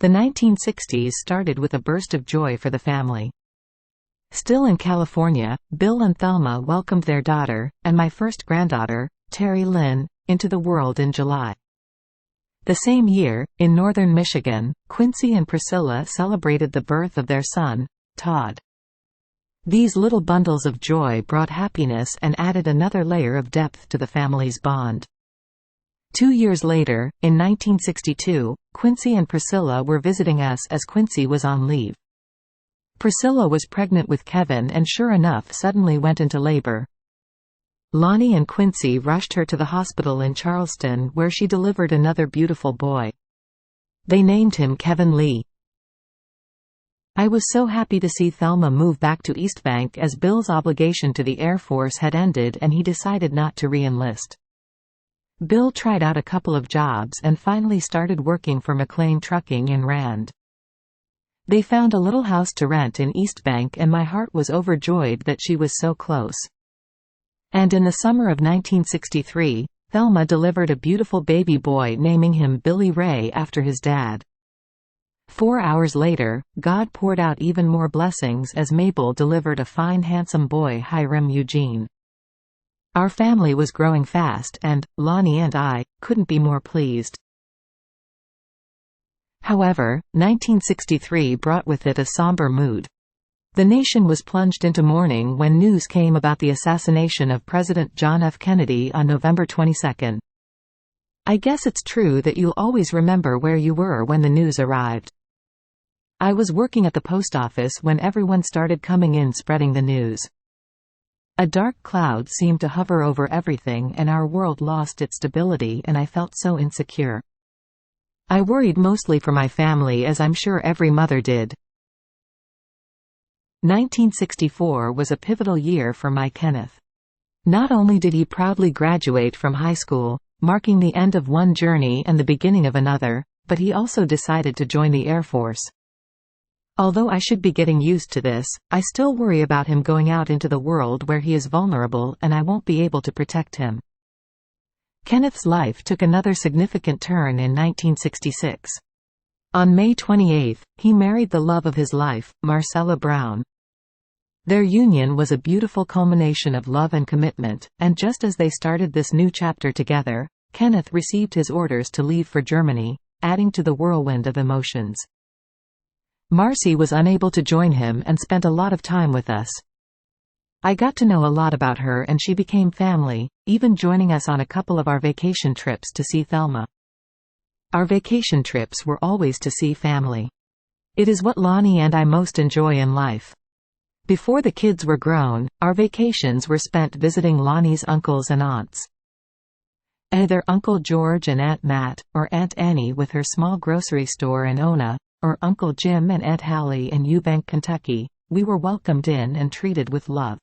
The 1960s started with a burst of joy for the family. Still in California, Bill and Thelma welcomed their daughter, and my first granddaughter, Terry Lynn, into the world in July. The same year, in northern Michigan, Quincy and Priscilla celebrated the birth of their son, Todd. These little bundles of joy brought happiness and added another layer of depth to the family's bond. 2 years later, in 1962, Quincy and Priscilla were visiting us as Quincy was on leave. Priscilla was pregnant with Kevin and sure enough suddenly went into labor. Lonnie and Quincy rushed her to the hospital in Charleston where she delivered another beautiful boy. They named him Kevin Lee. I was so happy to see Thelma move back to Eastbank as Bill's obligation to the Air Force had ended and he decided not to re-enlist. Bill tried out a couple of jobs and finally started working for McLean Trucking in Rand. They found a little house to rent in Eastbank and my heart was overjoyed that she was so close. And in the summer of 1963, Thelma delivered a beautiful baby boy naming him Billy Ray after his dad. 4 hours later, God poured out even more blessings as Mabel delivered a fine handsome boy Hiram Eugene. Our family was growing fast and, Lonnie and I, couldn't be more pleased. However, 1963 brought with it a somber mood. The nation was plunged into mourning when news came about the assassination of President John F. Kennedy on November 22. I guess it's true that you'll always remember where you were when the news arrived. I was working at the post office when everyone started coming in spreading the news. A dark cloud seemed to hover over everything and our world lost its stability and I felt so insecure. I worried mostly for my family as I'm sure every mother did. 1964 was a pivotal year for my Kenneth. Not only did he proudly graduate from high school, marking the end of one journey and the beginning of another, but he also decided to join the Air Force. Although I should be getting used to this, I still worry about him going out into the world where he is vulnerable and I won't be able to protect him. Kenneth's life took another significant turn in 1966. On May 28, he married the love of his life, Marcella Brown. Their union was a beautiful culmination of love and commitment, and just as they started this new chapter together, Kenneth received his orders to leave for Germany, adding to the whirlwind of emotions. Marcy was unable to join him and spent a lot of time with us. I got to know a lot about her and she became family, even joining us on a couple of our vacation trips to see Thelma. Our vacation trips were always to see family. It is what Lonnie and I most enjoy in life. Before the kids were grown, our vacations were spent visiting Lonnie's uncles and aunts. Either Uncle George and Aunt Matt, or Aunt Annie with her small grocery store in Ona, or Uncle Jim and Aunt Hallie in Eubank, Kentucky, we were welcomed in and treated with love.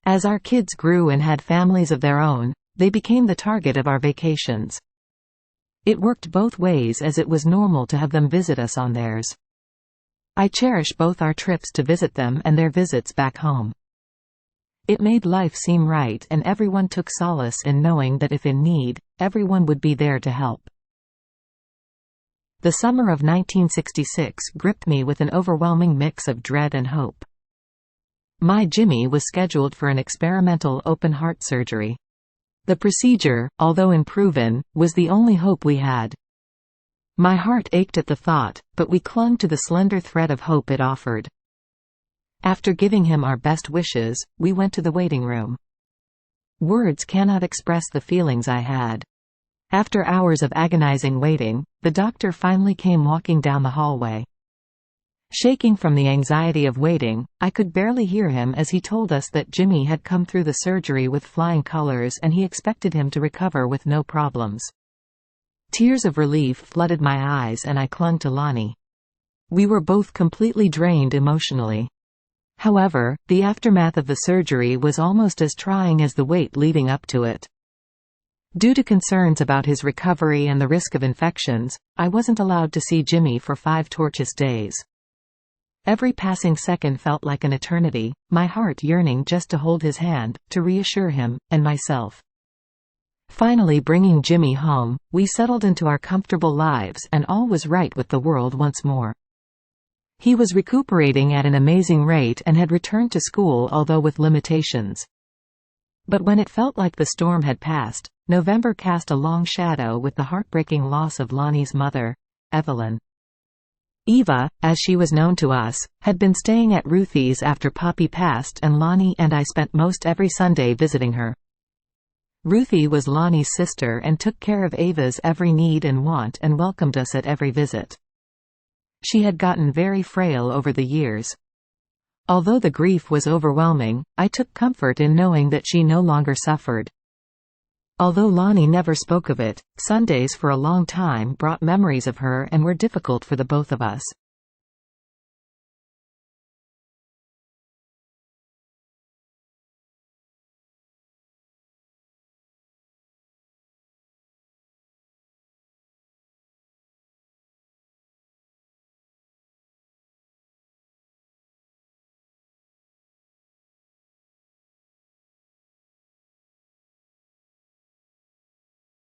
As our kids grew and had families of their own, they became the target of our vacations. It worked both ways as it was normal to have them visit us on theirs. I cherish both our trips to visit them and their visits back home. It made life seem right and everyone took solace in knowing that if in need, everyone would be there to help. The summer of 1966 gripped me with an overwhelming mix of dread and hope. My Jimmy was scheduled for an experimental open-heart surgery. The procedure, although unproven, was the only hope we had. My heart ached at the thought, but we clung to the slender thread of hope it offered. After giving him our best wishes, we went to the waiting room. Words cannot express the feelings I had. After hours of agonizing waiting, the doctor finally came walking down the hallway. Shaking from the anxiety of waiting, I could barely hear him as he told us that Jimmy had come through the surgery with flying colors and he expected him to recover with no problems. Tears of relief flooded my eyes and I clung to Lonnie. We were both completely drained emotionally. However, the aftermath of the surgery was almost as trying as the wait leading up to it. Due to concerns about his recovery and the risk of infections, I wasn't allowed to see Jimmy for 5 torturous days. Every passing second felt like an eternity, my heart yearning just to hold his hand, to reassure him, and myself. Finally bringing Jimmy home, we settled into our comfortable lives and all was right with the world once more. He was recuperating at an amazing rate and had returned to school, although with limitations. But when it felt like the storm had passed, November cast a long shadow with the heartbreaking loss of Lonnie's mother, Evelyn. Eva, as she was known to us, had been staying at Ruthie's after Poppy passed, and Lonnie and I spent most every Sunday visiting her. Ruthie was Lonnie's sister and took care of Ava's every need and want and welcomed us at every visit. She had gotten very frail over the years. Although the grief was overwhelming, I took comfort in knowing that she no longer suffered. Although Lonnie never spoke of it, Sundays for a long time brought memories of her and were difficult for the both of us.